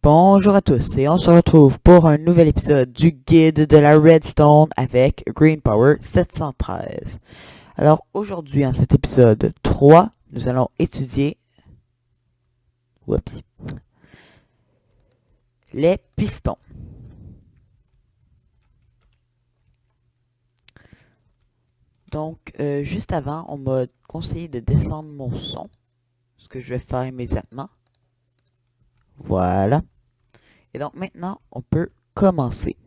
Bonjour à tous et on se retrouve pour un nouvel épisode du guide de la Redstone avec Green Power 713. Alors aujourd'hui en cet épisode 3, nous allons étudier oups, les pistons. Donc juste avant, on m'a conseillé de descendre mon son, ce que je vais faire immédiatement. Voilà. Et donc maintenant, on peut commencer.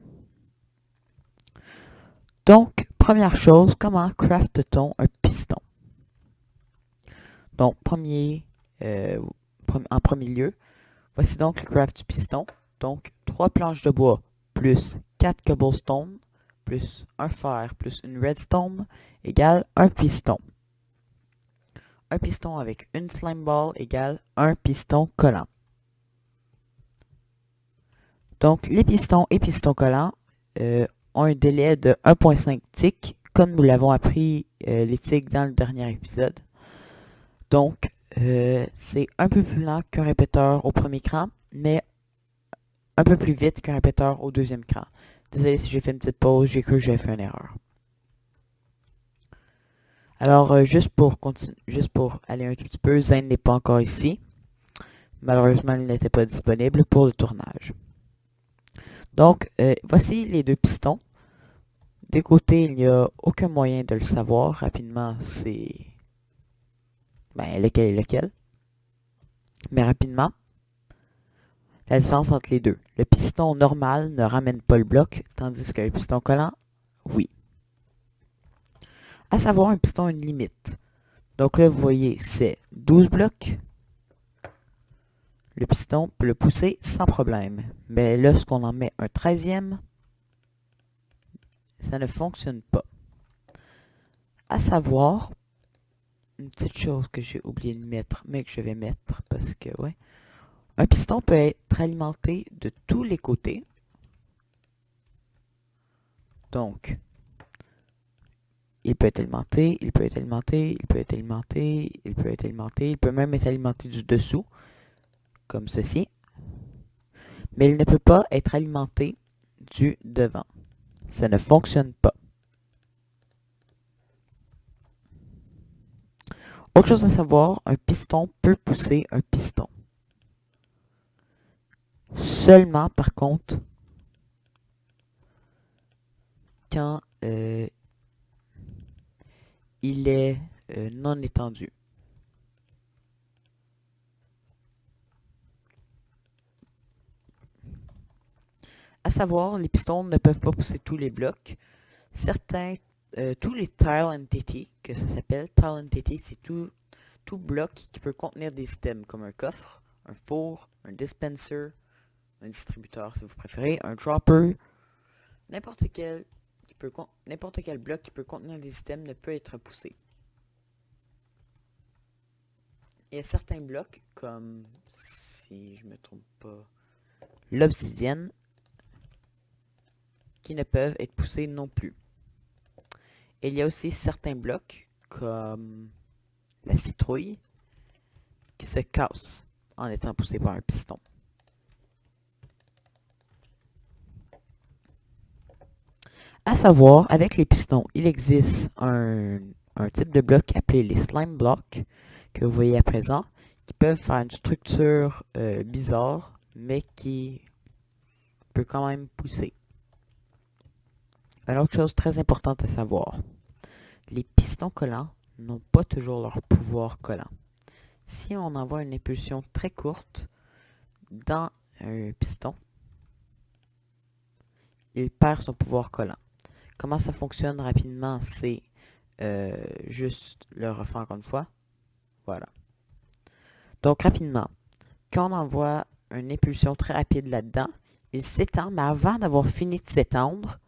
Donc, première chose, comment craft-t-on un piston? Donc, en premier lieu, voici donc le craft du piston. Donc, 3 planches de bois plus 4 cobblestone plus un fer plus une redstone égale un piston. Un piston avec une slime ball égale un piston collant. Donc, les pistons et pistons collants ont un délai de 1.5 ticks, comme nous l'avons appris les ticks dans le dernier épisode. Donc, c'est un peu plus lent qu'un répéteur au premier cran, mais un peu plus vite qu'un répéteur au deuxième cran. Désolé si j'ai fait une petite pause, j'ai cru que j'avais fait une erreur. Alors, juste pour aller un tout petit peu, Zen n'est pas encore ici. Malheureusement, il n'était pas disponible pour le tournage. Donc, voici les deux pistons. Des côtés, il n'y a aucun moyen de le savoir rapidement, c'est lequel est lequel. Mais rapidement, la différence entre les deux. Le piston normal ne ramène pas le bloc, tandis que le piston collant, oui. À savoir, un piston a une limite. Donc là, vous voyez, c'est 12 blocs. Le piston peut le pousser sans problème. Mais lorsqu'on en met un 13e, ça ne fonctionne pas. À savoir, une petite chose que j'ai oublié de mettre, mais que je vais mettre parce que, ouais. Un piston peut être alimenté de tous les côtés. Donc, il peut être alimenté, il peut être alimenté, il peut être alimenté, il peut être alimenté, il peut même être alimenté du dessous, comme ceci. Mais il ne peut pas être alimenté du devant. Ça ne fonctionne pas. Autre chose à savoir, un piston peut pousser un piston. Seulement, par contre, quand il est non étendu. À savoir, les pistons ne peuvent pas pousser tous les blocs. Tous les tile entities, que ça s'appelle, tile entity, c'est tout bloc qui peut contenir des systèmes comme un coffre, un four, un dispenser, un distributeur si vous préférez, un dropper, n'importe quel bloc qui peut contenir des systèmes ne peut être poussé. Il y a certains blocs, comme, si je me trompe pas, l'obsidienne, qui ne peuvent être poussés non plus. Et il y a aussi certains blocs, comme la citrouille, qui se cassent en étant poussés par un piston. À savoir, avec les pistons, il existe un type de bloc appelé les slime blocks, que vous voyez à présent, qui peuvent faire une structure bizarre, mais qui peut quand même pousser. Une autre chose très importante à savoir, les pistons collants n'ont pas toujours leur pouvoir collant. Si on envoie une impulsion très courte dans un piston, il perd son pouvoir collant. Comment ça fonctionne rapidement, c'est juste le refaire encore une fois. Voilà. Donc rapidement, quand on envoie une impulsion très rapide là-dedans, il s'étend, mais avant d'avoir fini de s'étendre,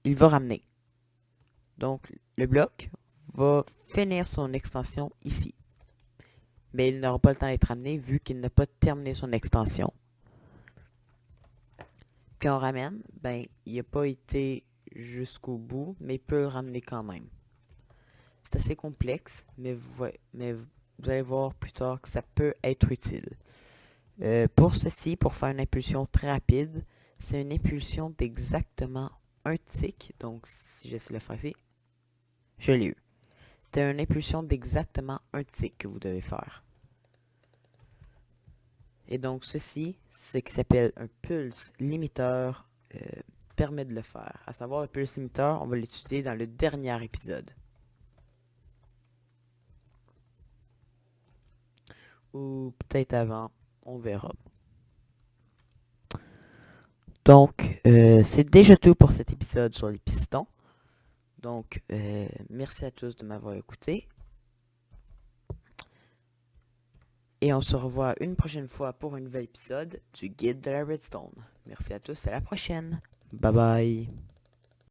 il va ramener. Donc le bloc va finir son extension ici. Mais il n'aura pas le temps d'être ramené vu qu'il n'a pas terminé son extension. Puis on ramène, il n'a pas été jusqu'au bout, mais il peut le ramener quand même. C'est assez complexe, mais vous allez voir plus tard que ça peut être utile. Pour ceci, pour faire une impulsion très rapide, c'est une impulsion d'exactement un tick. Donc, si j'essaie de le faire ici, je l'ai eu. C'est une impulsion d'exactement un tick que vous devez faire. Et donc, ceci, ce qui s'appelle un pulse limiteur, permet de le faire. À savoir, le pulse limiteur, on va l'étudier dans le dernier épisode. Ou peut-être avant, on verra. Donc, c'est déjà tout pour cet épisode sur les pistons. Donc, merci à tous de m'avoir écouté. Et on se revoit une prochaine fois pour un nouvel épisode du Guide de la Redstone. Merci à tous, à la prochaine. Bye bye.